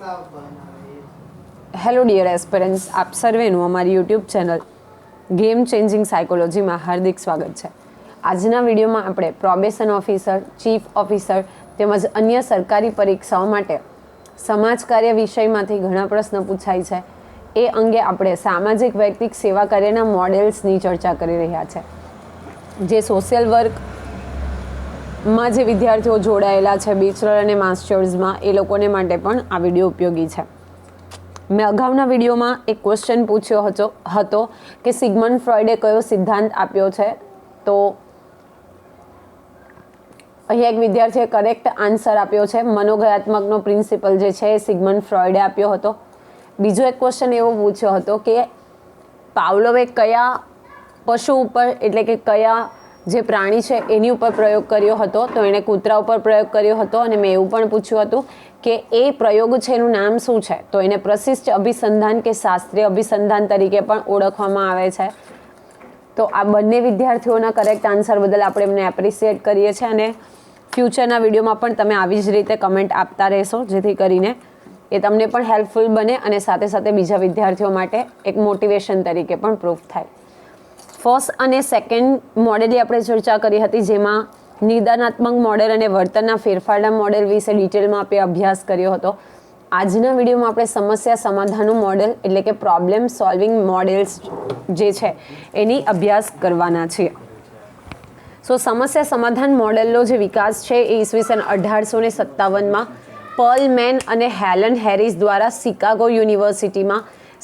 Hello dear aspirants, આપ સર્વેનું અમારી YouTube channel game changing સાયકોલોજીમાં હાર્દિક સ્વાગત છે. આજના વિડીયોમાં આપણે પ્રોબેશન ઓફિસર, ચીફ ઓફિસર તેમજ અન્ય સરકારી પરીક્ષાઓ માટે સમાજ કાર્ય વિષયમાંથી ઘણા પ્રશ્નો પૂછાય છે. એ અંગે આપણે સામાજિક વૈયક્તિક સેવા કાર્યના મોડેલ્સની ચર્ચા કરી રહ્યા છે. જે સોશિયલ વર્કમાં જે વિદ્યાર્થીઓ જોડાયેલા છે બેચલર અને માસ્ટર્સમાં, એ લોકોને માટે પણ આ વિડીયો ઉપયોગી છે. મેં અગાઉના વિડીયોમાં એક ક્વેશ્ચન પૂછ્યો હતો કે સિગમન્ડ ફ્રોઈડે કયો સિદ્ધાંત આપ્યો છે. તો અહીંયા એક વિદ્યાર્થીએ કરેક્ટ આન્સર આપ્યો છે. મનોગયાત્મકનો પ્રિન્સિપલ જે છે એ સિગમન્ડ ફ્રોઈડે આપ્યો હતો. બીજો એક ક્વેશ્ચન એવો પૂછ્યો હતો કે પાવલોવે કયા પશુ ઉપર, એટલે કે કયા જે પ્રાણી છે એની ઉપર પ્રયોગ કર્યો હતો. તો એણે કૂતરા ઉપર પ્રયોગ કર્યો હતો. અને મેં એવું પણ પૂછ્યું હતું કે એ પ્રયોગ છે એનું નામ શું છે. તો એને પ્રશિષ્ટ અભિસંધાન કે શાસ્ત્રીય અભિસંધાન તરીકે પણ ઓળખવામાં આવે છે. તો આ બંને વિદ્યાર્થીઓના કરેક્ટ આન્સર બદલ આપણે એમને એપ્રિશિએટ કરીએ છીએ. અને ફ્યુચરના વિડીયોમાં પણ તમે આવી જ રીતે કમેન્ટ આપતા રહેશો, જેથી કરીને એ તમને પણ હેલ્પફુલ બને અને સાથે સાથે બીજા વિદ્યાર્થીઓ માટે એક મોટિવેશન તરીકે પણ પ્રૂફ થાય. ફર્સ્ટ અને સેકન્ડ મોડેલની આપણે ચર્ચા કરી હતી, જેમાં નિદાનાત્મક મોડેલ અને વર્તનના ફેરફારના મોડેલ વિશે ડિટેલમાં આપણે અભ્યાસ કર્યો હતો. આજના વિડીયોમાં આપણે સમસ્યા સમાધાનનું મોડેલ, એટલે કે પ્રોબ્લેમ સોલ્વિંગ મોડેલ્સ જે છે એની અભ્યાસ કરવાના છીએ. સો સમસ્યા સમાધાન મોડેલનો જે વિકાસ છે એ ઈસવીસન 1857માં પર્લ મેન અને હેલન હેરિસ દ્વારા શિકાગો યુનિવર્સિટીમાં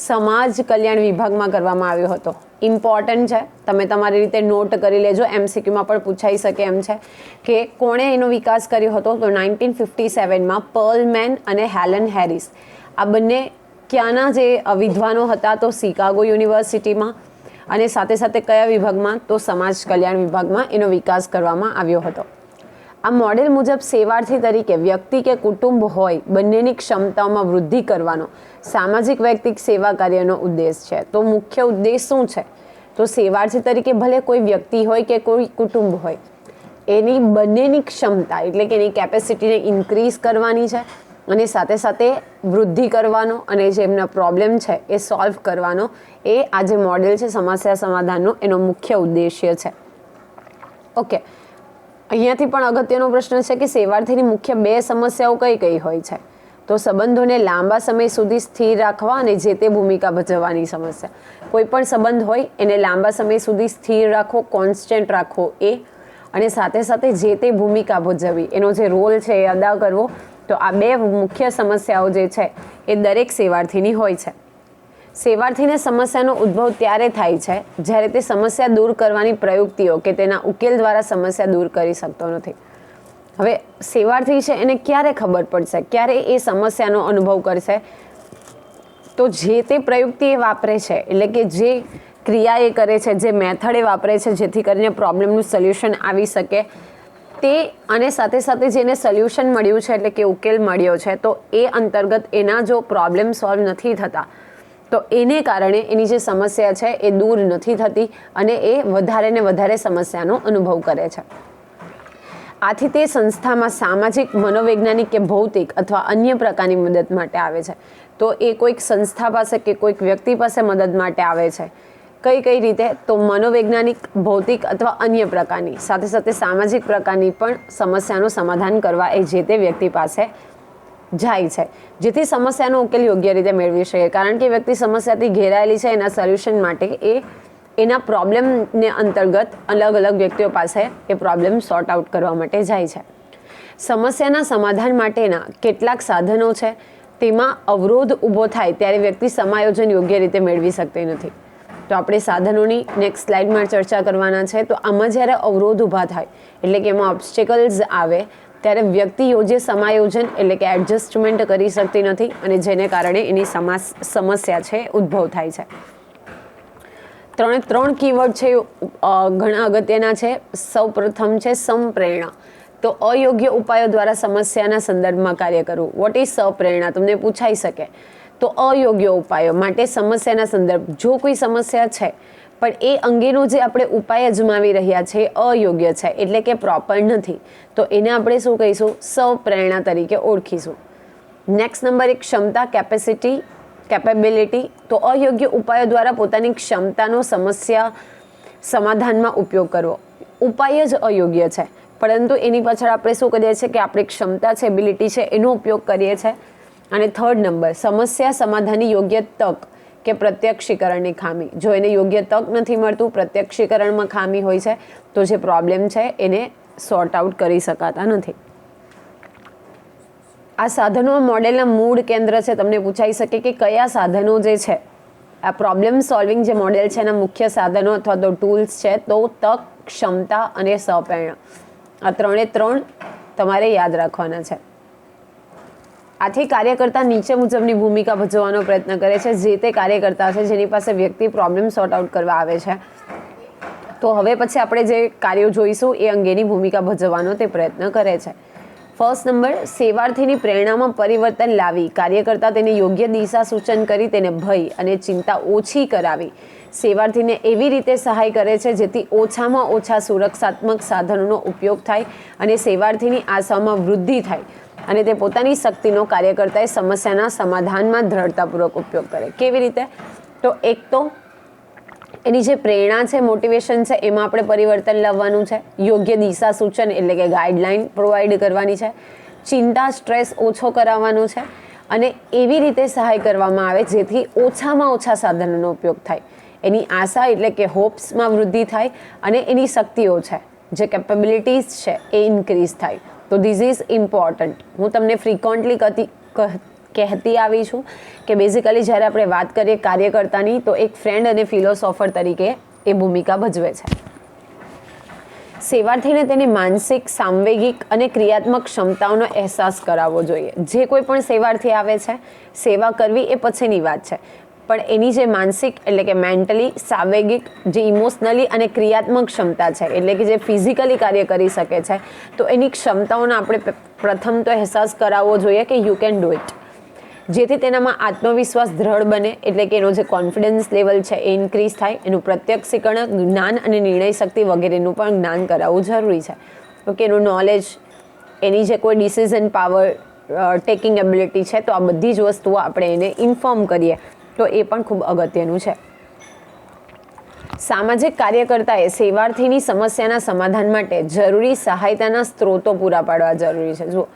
સમાજ કલ્યાણ વિભાગમાં કરવામાં આવ્યો હતો. ઇમ્પોર્ટન્ટ છે, તમે તમારી રીતે નોટ કરી લેજો. MCQમાં પણ પૂછાઈ શકે એમ છે કે કોણે એનો વિકાસ કર્યો હતો. તો 1957માં પર્લ મેન અને હેલન હેરિસ આ બંને ક્યાંના જે વિદ્વાનો હતા, તો શિકાગો યુનિવર્સિટીમાં, અને સાથે સાથે કયા વિભાગમાં, તો સમાજ કલ્યાણ વિભાગમાં એનો વિકાસ કરવામાં આવ્યો હતો. આ મોડેલ મુજબ સેવાર્થી તરીકે વ્યક્તિ કે કુટુંબ હોય બંનેની ક્ષમતાઓમાં વૃદ્ધિ કરવાનો સામાજિક વૈયક્તિક સેવા કાર્યનો ઉદ્દેશ છે. તો મુખ્ય ઉદ્દેશ શું છે? તો સેવાર્થી તરીકે ભલે કોઈ વ્યક્તિ હોય કે કોઈ કુટુંબ હોય, એની બંનેની ક્ષમતા, એટલે કે એની કેપેસિટીને ઇન્ક્રીઝ કરવાની છે અને સાથે સાથે વૃદ્ધિ કરવાનો અને જે એમના પ્રોબ્લેમ છે એ સોલ્વ કરવાનો, એ આ જે મોડેલ છે સમસ્યા સમાધાનનો, એનો મુખ્ય ઉદ્દેશ્ય છે. ઓકે, અહીંયાથી પણ અગત્યનો પ્રશ્ન છે કે સેવાર્થીની મુખ્ય બે સમસ્યાઓ કઈ કઈ હોય છે. તો સંબંધોને લાંબા સમય સુધી સ્થિર રાખવા અને જે તે ભૂમિકા ભજવવાની સમસ્યા. કોઈ પણ સંબંધ હોય એને લાંબા સમય સુધી સ્થિર રાખવો, કોન્સ્ટન્ટ રાખવો એ, અને સાથે સાથે જે તે ભૂમિકા ભજવવી, એનો જે રોલ છે એ અદા કરવો. તો આ બે મુખ્ય સમસ્યાઓ જે છે એ દરેક સેવાર્થીની હોય છે. સેવાર્થીને સમસ્યાનો ઉદ્ભવ ત્યારે થાય છે જ્યારે તે સમસ્યા દૂર કરવાની પ્રયુક્તિઓ કે તેના ઉકેલ દ્વારા સમસ્યા દૂર કરી શકતો નથી. હવે સેવાર્થી છે એને ક્યારે ખબર પડશે, ક્યારે એ સમસ્યાનો અનુભવ કરશે? તો જે તે પ્રયુક્તિ એ વાપરે છે, એટલે કે જે ક્રિયા એ કરે છે, જે મેથડ એ વાપરે છે જેથી કરીને પ્રોબ્લેમનું સોલ્યુશન આવી શકે તે, અને સાથે સાથે જેને સોલ્યુશન મળ્યું છે, એટલે કે ઉકેલ મળ્યો છે, તો એ અંતર્ગત એના જો પ્રોબ્લેમ સોલ્વ નથી થતા, તો એને કારણે એની જે સમસ્યા છે એ દૂર નથી થતી અને એ વધારે ને વધારે સમસ્યાનો અનુભવ કરે છે. આથી તે સંસ્થામાં સામાજિક, મનોવૈજ્ઞાનિક કે ભૌતિક અથવા અન્ય પ્રકારની મદદ માટે આવે છે. તો એ કોઈક સંસ્થા પાસે કે કોઈક વ્યક્તિ પાસે મદદ માટે આવે છે. કઈ કઈ રીતે? તો મનોવૈજ્ઞાનિક, ભૌતિક અથવા અન્ય પ્રકારની, સાથે સાથે સામાજિક પ્રકારની પણ સમસ્યાનું સમાધાન કરવા એ જે તે વ્યક્તિ પાસે જાય છે, જેથી સમસ્યાનો ઉકેલ યોગ્ય રીતે મેળવી શકે. કારણ કે વ્યક્તિ સમસ્યાથી ઘેરાયેલી છે, એના સોલ્યુશન માટે એ એના પ્રોબ્લેમને અંતર્ગત અલગ અલગ વ્યક્તિઓ પાસે એ પ્રોબ્લેમ સોર્ટ આઉટ કરવા માટે જાય છે. સમસ્યાના સમાધાન માટેના કેટલાક સાધનો છે, તેમાં અવરોધ ઊભો થાય ત્યારે વ્યક્તિ સમાયોજન યોગ્ય રીતે મેળવી શકતી નથી. તો આપણે સાધનોની નેક્સ્ટ સ્લાઇડમાં ચર્ચા કરવાના છે. તો આમાં જ્યારે અવરોધ ઊભા થાય, એટલે કે એમાં ઓબ્સ્ટેકલ્સ આવે, ત્યારે વ્યક્તિ યોગ્ય સમાયોજન, એટલે કે એડજસ્ટમેન્ટ કરી શકતી નથી અને જેને કારણે એની સમસ્યા છે ઉદ્ભવ થાય છે. ત્રણ કીવર્ડ છે ઘણા અગત્યના છે. સૌ પ્રથમ છે સંપ્રેરણા. તો અયોગ્ય ઉપાયો દ્વારા સમસ્યાના સંદર્ભમાં કાર્ય કરવું. વોટ ઇઝ સંપ્રેરણા? તમને પૂછાઈ શકે. તો અયોગ્ય ઉપાયો માટે સમસ્યાના સંદર્ભ, જો કોઈ સમસ્યા છે પણ એ અંગેનો જે આપણે ઉપાય અજમાવી રહ્યા છે અયોગ્ય છે, એટલે કે પ્રોપર નથી, તો એને આપણે શું કહીશું? સંપ્રેરણા તરીકે ઓળખીશું. નેક્સ્ટ નંબર 1 ક્ષમતા, કેપેસિટી, કેપેબિલિટી. તો અયોગ્ય ઉપાયો દ્વારા પોતાની ક્ષમતાનો સમસ્યા સમાધાનમાં ઉપયોગ કરવો. ઉપાય જ અયોગ્ય છે, પરંતુ એની પાછળ આપણે શું કરીએ છીએ કે આપણી ક્ષમતા છે, એબિલિટી છે, એનો ઉપયોગ કરીએ છીએ. અને થર્ડ નંબર સમસ્યા સમાધાનની યોગ્ય તક કે પ્રત્યક્ષીકરણની ખામી. જો એને યોગ્ય તક નથી મળતું, પ્રત્યક્ષીકરણમાં ખામી હોય છે, તો જે પ્રોબ્લેમ છે એને સોર્ટ આઉટ કરી શકાતા નથી. આ સાધનો મોડેલના મૂળ કેન્દ્ર છે. તમને પૂછાઈ શકે કે કયા સાધનો જે છે આ પ્રોબ્લેમ સોલ્વિંગ જે મોડેલ છે એના મુખ્ય સાધનો અથવા તો ટૂલ્સ છે, તો તક, ક્ષમતા અને સપ્રેરણા. આ 3 તમારે યાદ રાખવાના છે. આથી કાર્યકર્તા નીચે મુજબની ભૂમિકા ભજવવાનો પ્રયત્ન કરે છે. જે તે કાર્યકર્તા છે જેની પાસે વ્યક્તિ પ્રોબ્લેમ સોર્ટ આઉટ કરવા આવે છે, તો હવે પછી આપણે જે કાર્યો જોઈશું એ અંગેની ભૂમિકા ભજવવાનો તે પ્રયત્ન કરે છે. ફર્સ્ટ નંબર, સેવાર્થીની પ્રેરણામાં પરિવર્તન લાવી કાર્યકર્તા તેને યોગ્ય દિશા સૂચન કરી તેને ભય અને ચિંતા ઓછી કરાવી સેવાર્થીને એવી રીતે સહાય કરે છે જેથી ઓછામાં ઓછા સુરક્ષાત્મક સાધનોનો ઉપયોગ થાય અને સેવાર્થીની આશામાં વૃદ્ધિ થાય અને તે પોતાની શક્તિનો કાર્યકર્તાએ સમસ્યાના સમાધાનમાં દ્રઢતાપૂર્વક ઉપયોગ કરે. કેવી રીતે? તો એક તો એની જે પ્રેરણા છે, મોટિવેશન છે, એમાં આપણે પરિવર્તન લાવવાનું છે. યોગ્ય દિશા સૂચન એટલે કે ગાઈડલાઈન પ્રોવાઈડ કરવાની છે. ચિંતા, સ્ટ્રેસ ઓછો કરાવવાનો છે અને એવી રીતે સહાય કરવામાં આવે જેથી ઓછામાં ઓછા સાધનોનો ઉપયોગ થાય. એની આશા એટલે કે હોપ્સમાં વૃદ્ધિ થાય અને એની શક્તિઓ છે, જે કેપેબિલિટીઝ છે, એ ઇન્ક્રીઝ થાય. તો ધીસ ઇઝ ઇમ્પોર્ટન્ટ. હું તમને ફ્રિકવન્ટલી કહેતી આવી છું કે બેઝિકલી જ્યારે આપણે વાત કરીએ કાર્યકર્તાની, તો એક ફ્રેન્ડ અને ફિલોસોફર તરીકે એ ભૂમિકા ભજવે છે. સેવાર્થીને તેની માનસિક, સાંવેગિક અને ક્રિયાત્મક ક્ષમતાઓનો અહેસાસ કરાવવો જોઈએ. જે કોઈ પણ સેવાર્થી આવે છે, સેવા કરવી એ પછીની વાત છે, પણ એની જે માનસિક એટલે કે મેન્ટલી, સાંવેગિક, જે ઇમોશનલી અને ક્રિયાત્મક ક્ષમતા છે એટલે કે જે ફિઝિકલી કાર્ય કરી શકે છે, તો એની ક્ષમતાઓનો આપણે પ્રથમ તો અહેસાસ કરાવવો જોઈએ કે યુ કેન ડુ ઇટ. જેથી તેનામાં આત્મવિશ્વાસ દ્રઢ બને એટલે કે એનો જે કોન્ફિડન્સ લેવલ છે એ ઇન્ક્રીઝ થાય. એનું પ્રત્યક્ષીકરણ, જ્ઞાન અને નિર્ણય શક્તિ વગેરેનું પણ જ્ઞાન કરાવવું જરૂરી છે. ઓકે, એનું નોલેજ, એની જે કોઈ ડિસિઝન પાવર, ટેકિંગ એબિલિટી છે, તો આ બધી જ વસ્તુઓ આપણે એને ઇન્ફોર્મ કરીએ તો એ પણ ખૂબ અગત્યનું છે. સામાજિક કાર્યકર્તાએ સેવાર્થીની સમસ્યાના સમાધાન માટે જરૂરી સહાયતાના સ્ત્રોતો પૂરા પાડવા જરૂરી છે. જુઓ,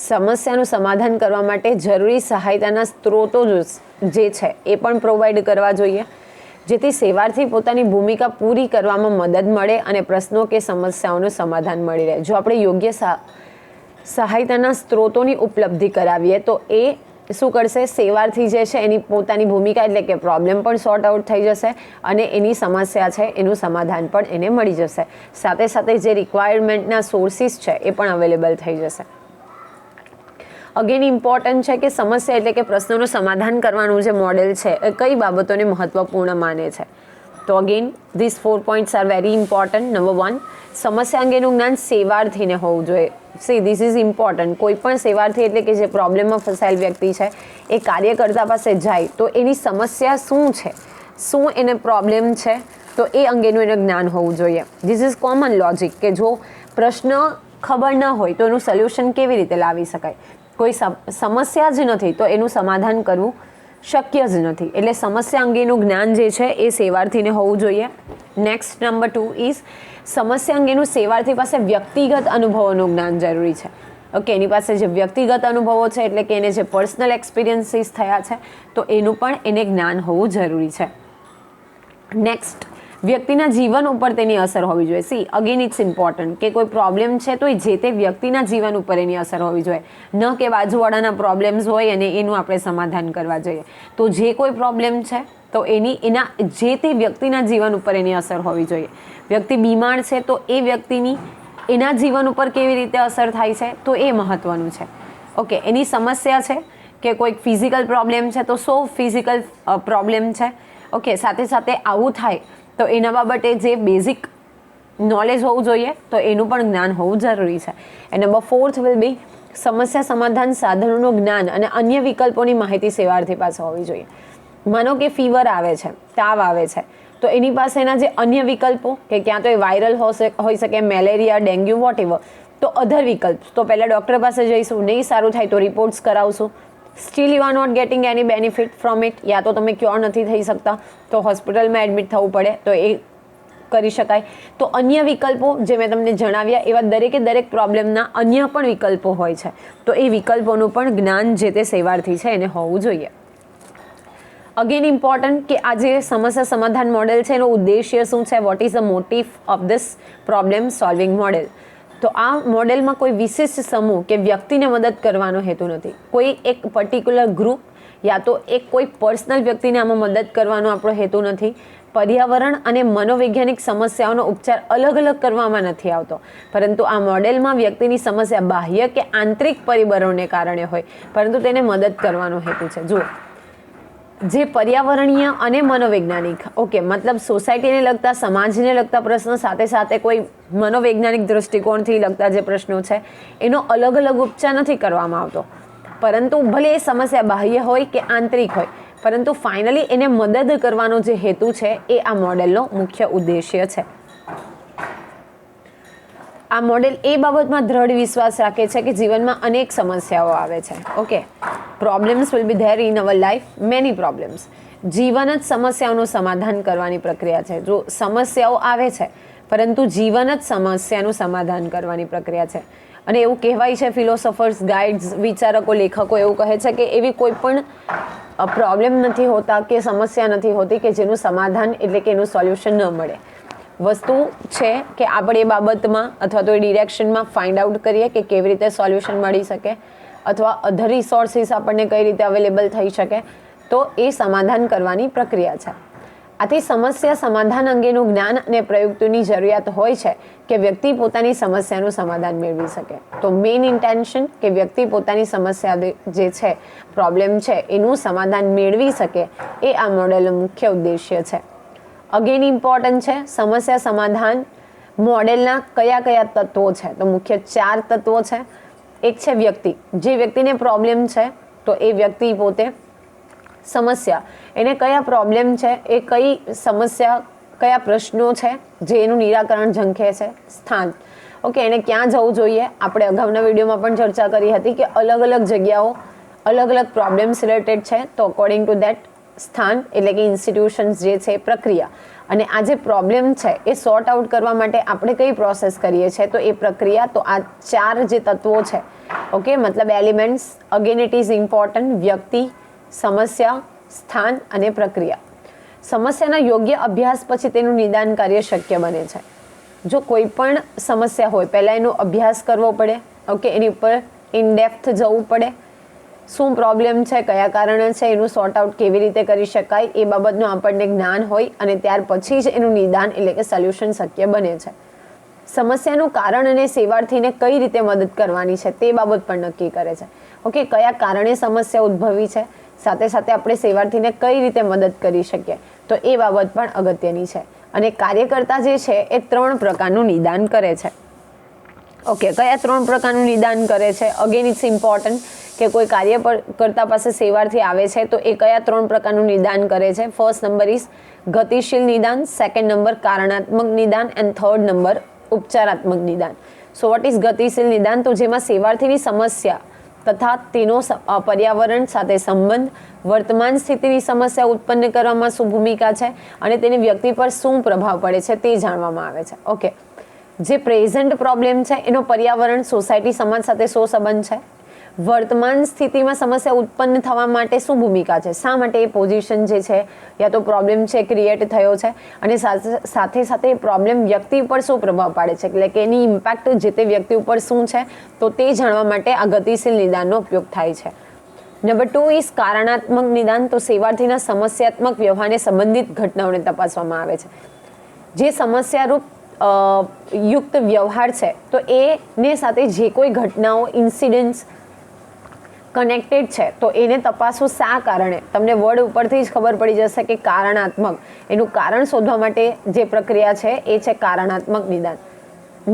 સમસ્યાનું સમાધાન કરવા માટે જરૂરી સહાયતાના સ્ત્રોતો જે છે એ પણ પ્રોવાઈડ કરવા જોઈએ જેથી સેવાર્થી પોતાની ભૂમિકા પૂરી કરવામાં મદદ મળે અને પ્રશ્નો કે સમસ્યાઓનું સમાધાન મળી રહે. જો આપણે યોગ્ય સહાયતાના સ્ત્રોતોની ઉપલબ્ધિ કરાવીએ તો એ શું કરશે? સેવાર્થી જે છે એની પોતાની ભૂમિકા એટલે કે પ્રોબ્લેમ પણ સોર્ટ આઉટ થઈ જશે અને એની સમસ્યા છે એનું સમાધાન પણ એને મળી જશે. સાથે સાથે જે રિક્વાયરમેન્ટના સોર્સિસ છે એ પણ અવેલેબલ થઈ જશે. અગેન ઇમ્પોર્ટન્ટ છે કે સમસ્યા એટલે કે પ્રશ્નોનું સમાધાન કરવાનું જે મોડેલ છે એ કઈ બાબતોને મહત્વપૂર્ણ માને છે. તો again this 4 points are very important. Number 1, સમસ્યા અંગેનું જ્ઞાન સેવાર્થીને હોવું જોઈએ. See this is important. કોઈ પણ સેવાર્થી એટલે કે જે પ્રોબ્લેમમાં ફસાયેલ વ્યક્તિ છે એ કાર્યકર્તા પાસે જાય તો એની સમસ્યા શું છે, શું એને પ્રોબ્લેમ છે, તો એ અંગેનું એને જ્ઞાન હોવું જોઈએ. ધીસ ઇઝ કોમન લોજિક કે જો પ્રશ્ન ખબર ન હોય તો એનું સોલ્યુશન કેવી રીતે લાવી શકાય. કોઈ સમસ્યા જ નથી તો એનું સમાધાન કરવું શક્ય જ નથી. એટલે સમસ્યા અંગેનું જ્ઞાન જે છે એ સેવાર્થીને હોવું જોઈએ. નેક્સ્ટ નંબર 2 ઇઝ સમસ્યા અંગેનું સેવાર્થી પાસે વ્યક્તિગત અનુભવોનું જ્ઞાન જરૂરી છે. ઓકે, એની પાસે જે વ્યક્તિગત અનુભવો છે એટલે કે એને જે પર્સનલ એક્સપિરિયન્સીસ થયા છે તો એનું પણ એને જ્ઞાન હોવું જરૂરી છે. નેક્સ્ટ, વ્યક્તિના જીવન ઉપર તેની અસર હોવી જોઈએ. સી અગેન ઇટ્સ ઇમ્પોર્ટન્ટ કે કોઈ પ્રોબ્લેમ છે તો એ જે તે વ્યક્તિના જીવન ઉપર એની અસર હોવી જોઈએ, ન કે બાજુવાળાના પ્રોબ્લેમ્સ હોય અને એનું આપણે સમાધાન કરવા જોઈએ. તો જે કોઈ પ્રોબ્લેમ છે તો એના જે તે વ્યક્તિના જીવન ઉપર એની અસર હોવી જોઈએ. વ્યક્તિ બીમાર છે તો એ વ્યક્તિની એના જીવન ઉપર કેવી રીતે અસર થાય છે તો એ મહત્ત્વનું છે. ઓકે, એની સમસ્યા છે કે કોઈક ફિઝિકલ પ્રોબ્લેમ છે તો શું ફિઝિકલ પ્રોબ્લેમ છે. ઓકે, સાથે સાથે આવું થાય તો એના બાબતે જે બેઝિક નોલેજ હોવું જોઈએ તો એનું પણ જ્ઞાન હોવું જરૂરી છે. એન્ડ નંબર 4 વિલ બી સમસ્યા સમાધાન સાધનોનું જ્ઞાન અને અન્ય વિકલ્પોની માહિતી સેવાર્થી પાસે હોવી જોઈએ. માનો કે ફીવર આવે છે, તાવ આવે છે, તો એની પાસે એના જે અન્ય વિકલ્પો કે ક્યાં તો એ વાયરલ હોઈ શકે, મેલેરિયા, ડેન્ગ્યુ, વોટ એવર, તો અધર વિકલ્પ. તો પહેલાં ડૉક્ટર પાસે જઈશું, નહીં સારું થાય તો રિપોર્ટ્સ કરાવશું, still you are not getting any benefit from it, યા તો તમે ક્યોર નથી થઈ શકતા તો હોસ્પિટલમાં એડમિટ થવું પડે, તો એ કરી શકાય. તો અન્ય વિકલ્પો જે મેં તમને જણાવ્યા એવા દરેકે દરેક પ્રોબ્લેમના અન્ય પણ વિકલ્પો હોય છે, તો એ વિકલ્પોનું પણ જ્ઞાન જે તે સેવાર્થી છે એને હોવું જોઈએ. અગેન ઇમ્પોર્ટન્ટ કે આ જે સમસ્યા સમાધાન મોડેલ છે એનો ઉદ્દેશ્ય શું છે, what is the motive of this problem solving model. તો આ મોડેલમાં કોઈ વિશિષ્ટ સમૂહ કે વ્યક્તિને મદદ કરવાનો હેતુ નથી, કોઈ એક પર્ટિક્યુલર ગ્રુપ યા તો એક કોઈ પર્સનલ વ્યક્તિને આમાં મદદ કરવાનો આપણો હેતુ નથી. પર્યાવરણ અને મનોવૈજ્ઞાનિક સમસ્યાઓનો ઉપચાર અલગ અલગ કરવામાં નથી આવતો, પરંતુ આ મોડેલમાં વ્યક્તિની સમસ્યા બાહ્ય કે આંતરિક પરિબળોને કારણે હોય, પરંતુ તેને મદદ કરવાનો હેતુ છે. જુઓ, જે પર્યાવરણીય અને મનોવૈજ્ઞાનિક, ઓકે, મતલબ સોસાયટીને લગતા, સમાજને લગતા પ્રશ્નો સાથે સાથે કોઈ મનોવૈજ્ઞાનિક દૃષ્ટિકોણથી લગતા જે પ્રશ્નો છે એનો અલગ અલગ ઉપચાર નથી કરવામાં આવતો, પરંતુ ભલે એ સમસ્યા બાહ્ય હોય કે આંતરિક હોય, પરંતુ ફાઇનલી એને મદદ કરવાનો જે હેતુ છે એ આ મોડેલનો મુખ્ય ઉદ્દેશ્ય છે. આ મોડેલ એ બાબતમાં દ્રઢ વિશ્વાસ રાખે છે કે જીવનમાં અનેક સમસ્યાઓ આવે છે. Okay, problems will be there in our life, many problems. જીવન જ સમસ્યાઓનું સમાધાન કરવાની પ્રક્રિયા છે. જો સમસ્યાઓ આવે છે પરંતુ જીવન જ સમસ્યાનું સમાધાન કરવાની પ્રક્રિયા છે. અને એવું કહેવાય છે, ફિલોસોફર્સ, ગાઈડ્સ, વિચારકો, લેખકો એવું કહે છે કે એવી કોઈ પણ પ્રોબ્લેમ નથી હોતા કે સમસ્યા નથી હોતી કે જેનું સમાધાન એટલે કે એનું સોલ્યુશન ન મળે. વસ્તુ છે કે આપણે એ બાબતમાં અથવા તો એ ડિરેક્શનમાં ફાઇન્ડ આઉટ કરીએ કે કેવી રીતે સોલ્યુશન મળી શકે, અથવા અધર રિસોર્સિસ આપણને કઈ રીતે અવેલેબલ થઈ શકે, તો એ સમાધાન કરવાની પ્રક્રિયા છે. આથી સમસ્યા સમાધાન અંગેનું જ્ઞાન અને પ્રયુક્તિની જરૂરિયાત હોય છે કે વ્યક્તિ પોતાની સમસ્યાનું સમાધાન મેળવી શકે. તો મેઇન ઇન્ટેન્શન કે વ્યક્તિ પોતાની સમસ્યા જે છે, પ્રોબ્લેમ છે, એનું સમાધાન મેળવી શકે એ આ મોડેલનો મુખ્ય ઉદ્દેશ્ય છે. અગેન ઇમ્પોર્ટન્ટ છે, સમસ્યા સમાધાન મોડેલના કયા કયા તત્વો છે, તો મુખ્ય 4 તત્વો છે. એક છે વ્યક્તિ, જે વ્યક્તિને પ્રોબ્લેમ છે તો એ વ્યક્તિ પોતે, સમસ્યા, એને કયા પ્રોબ્લેમ છે, એ કઈ સમસ્યા, કયા પ્રશ્નો છે જે એનું નિરાકરણ ઝંખે છે. સ્થાન, ઓકે, એને ક્યાં જવું જોઈએ, આપણે અગાઉના વિડીયોમાં પણ ચર્ચા કરી હતી કે અલગ અલગ જગ્યાઓ અલગ અલગ પ્રોબ્લેમ્સ રિલેટેડ છે, તો અકોર્ડિંગ ટુ દેટ સ્થાન એટલે કે ઇન્સ્ટિટ્યુશન્સ જે છે, પ્રક્રિયા, અને આ જે પ્રોબ્લેમ છે એ સોર્ટ આઉટ કરવા માટે આપણે કઈ પ્રોસેસ કરીએ છીએ, તો એ પ્રક્રિયા. તો આ 4 જે તત્વો છે, ઓકે, મતલબ elements, again it is important, વ્યક્તિ, સમસ્યા, સ્થાન અને પ્રક્રિયા. સમસ્યાના યોગ્ય અભ્યાસ પછી તેનું નિદાન કાર્ય શક્ય બને છે. જો કોઈ પણ સમસ્યા હોય પહેલાં એનો અભ્યાસ કરવો પડે, ઓકે, એની ઉપર ઇન ડેપ્થ જવું પડે, શું પ્રોબ્લેમ છે, કયા કારણે છે, એનું સોર્ટ આઉટ કેવી રીતે કરી શકાય એ બાબતનું આપણને જ્ઞાન હોય, અને ત્યાર પછી જ એનું નિદાન એટલે કે સોલ્યુશન શક્ય બને છે. સમસ્યાનું કારણ અને સેવાર્થીને કઈ રીતે મદદ કરવાની છે તે બાબત પણ નક્કી કરે છે. ઓકે, કયા કારણે સમસ્યા ઉદ્ભવી છે, સાથે સાથે આપણે સેવાર્થીને કઈ રીતે મદદ કરી શકીએ, તો એ બાબત પણ અગત્યની છે. અને કાર્યકર્તા જે છે એ 3 પ્રકારનું નિદાન કરે છે. ઓકે, કયા 3 પ્રકારનું નિદાન કરે છે? અગેન ઇટ્સ ઇમ્પોર્ટન્ટ કે કોઈ કાર્યકર્તા પાસે સેવાર્થી આવે છે તો એ કયા 3 પ્રકારનું નિદાન કરે છે. ફર્સ્ટ નંબર ઇઝ ગતિશીલ નિદાન, સેકન્ડ નંબર કારણાત્મક નિદાન, એન્ડ થર્ડ નંબર ઉપચારાત્મક નિદાન. સો વોટ ઇઝ ગતિશીલ નિદાન? તો જેમાં સેવાર્થીની સમસ્યા તથા તેનો પર્યાવરણ સાથે સંબંધ, વર્તમાન સ્થિતિની સમસ્યા ઉત્પન્ન કરવામાં શું ભૂમિકા છે અને તેની વ્યક્તિ પર શું પ્રભાવ પડે છે તે જાણવામાં આવે છે. ઓકે, જે પ્રેઝન્ટ પ્રોબ્લેમ છે એનો પર્યાવરણ, સોસાયટી, સમાજ સાથે શું સંબંધ છે, વર્તમાન સ્થિતિમાં સમસ્યા ઉત્પન્ન થવા માટે શું ભૂમિકા છે, શા માટે એ પોઝિશન જે છે યા તો પ્રોબ્લેમ છે ક્રિએટ થયો છે, અને સાથે સાથે પ્રોબ્લેમ વ્યક્તિ ઉપર શું પ્રભાવ પાડે છે, એટલે કે એની ઇમ્પેક્ટ જે તે વ્યક્તિ ઉપર શું છે, તો તે જાણવા માટે આ ગતિશીલ નિદાનનો ઉપયોગ થાય છે. નંબર 2 ઇઝ કારણાત્મક નિદાન. તો સેવાર્થીના સમસ્યાત્મક વ્યવહારને સંબંધિત ઘટનાઓને તપાસવામાં આવે છે. જે સમસ્યારૂપ યુક્ત વ્યવહાર છે તો એને સાથે જે કોઈ ઘટનાઓ, ઇન્સિડન્ટ્સ કનેક્ટેડ છે તો એને તપાસવું. શા કારણે? તમને વર્ડ ઉપરથી જ ખબર પડી જશે કે કારણાત્મક, એનું કારણ શોધવા માટે જે પ્રક્રિયા છે એ છે કારણાત્મક નિદાન.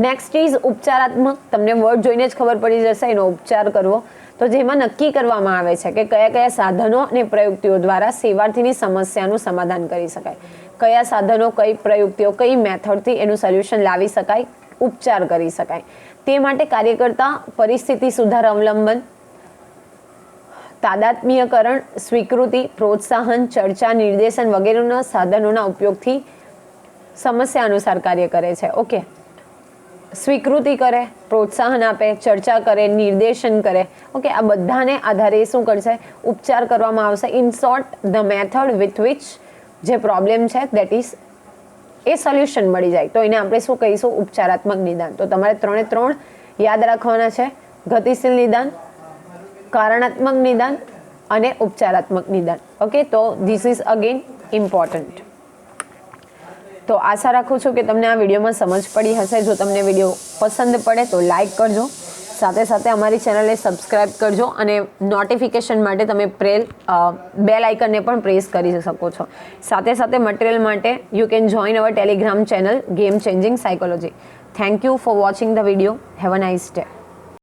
નેક્સ્ટ ઇઝ ઉપચારાત્મક. તમને વર્ડ જોઈને જ ખબર પડી જશે એનો ઉપચાર કરવો. તો જેમાં નક્કી કરવામાં આવે છે કે કયા કયા સાધનો અને પ્રયુક્તિઓ દ્વારા સેવાર્થીની સમસ્યાનું સમાધાન કરી શકાય, કયા સાધનો, કઈ પ્રયુક્તિઓ, કઈ મેથડથી એનું સોલ્યુશન લાવી શકાય, ઉપચાર કરી શકાય. તે માટે કાર્યકર્તા પરિસ્થિતિ સુધાર અવલંબન, તાદાત્મ્યકરણ, સ્વીકૃતિ, પ્રોત્સાહન, ચર્ચા, નિર્દેશન વગેરેના સાધનોના ઉપયોગથી સમસ્યા અનુસાર કાર્ય કરે છે. ઓકે, સ્વીકૃતિ કરે, પ્રોત્સાહન આપે, ચર્ચા કરે, નિર્દેશન કરે. ઓકે, આ બધાને આધારે શું કરશે? ઉપચાર કરવામાં આવશે. In short, the method with which જે પ્રોબ્લેમ છે દેટ ઇઝ એ સોલ્યુશન મળી જાય તો એને આપણે શું કહીશું? ઉપચારાત્મક નિદાન. તો તમારે 3 યાદ રાખવાના છે: ગતિશીલ નિદાન, કારણાત્મક નિદાન અને ઉપચારાત્મક નિદાન. ઓકે, તો ધીસ ઇઝ અગેન ઇમ્પોર્ટન્ટ. તો આશા રાખું છું કે તમને આ વિડીયોમાં સમજ પડી હશે. જો તમને વિડીયો પસંદ પડે તો લાઈક કરજો, સાથે સાથે અમારી ચેનલને સબસ્ક્રાઈબ કરજો અને નોટિફિકેશન માટે તમે બેલ આઇકનને પણ પ્રેસ કરી શકો છો. સાથે સાથે મટીરિયલ માટે you can join our Telegram channel game changing psychology. Thank you for watching the video. Have a nice day.